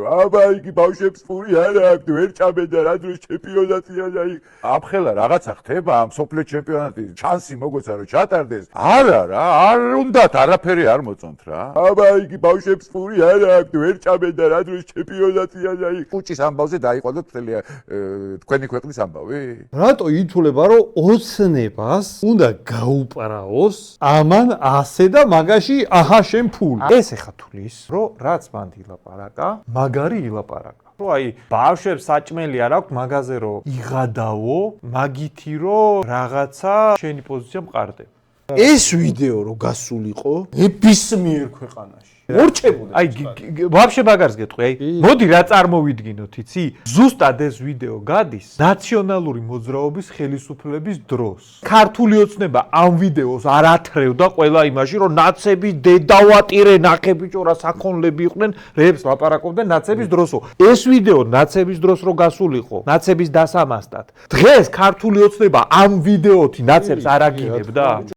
აბა იგი ბავშვებს ფული არ აქვს, ვერ ჭამენ და რა დროს ჩემპიონატია და იქ აფხელა რაღაცა ხდება ამ სოფლიო ჩემპიონატის ჩანსი მოგოცა რომ ჩატარდეს. არა რა, არ უნდათ არაფერი არ მოწონთ რა. აბა იგი ბავშვებს ფული არ აქვს, ვერ ჭამენ და რა დროს ჩემპიონატია და იქ კუჭის ამბავზე დაიყვანოთ მთელი თქვენი ქვეყნის ამბავი. რატო ითვლება რომ ოცნებას უნდა გაუპარაოს ამან ასე და მაგაში აჰა შენ ფული. ეს ეხა თulis რომ რაც მან ილაპარაკა მაგარი ილაპარაკა. რომ აი ბავშვებს საჭმელი არ აქვს მაგაზე რომ იღადაო, მაგითი რომ რაღაცა შენი პოზიცია მყარდება. ეს ვიდეო რო გასულიყო ნებისმიერ ქვეყანაში. ორჩებოდა. აი ვაფშე მაგარს გეტყვი, აი მოდი რა წარმოვიდგინოთ, იცი? ზუსტად ეს ვიდეო გადის ნაციონალური მოძრაობის ხელისუფლების დროს. ქართული ოცნება ამ ვიდეოს არ ათრევდა ყველა იმაში, რომ ნაცები დედავატირე ნახებიჭო რა საქონლები იყვნენ, რებს ლაპარაკობდნენ ნაცების დროსო. ეს ვიდეო ნაცების დროს რო გასულიყო, ნაცების დასამასტად. დღეს ქართული ოცნება ამ ვიდეოთი ნაცებს არ აგინებდა?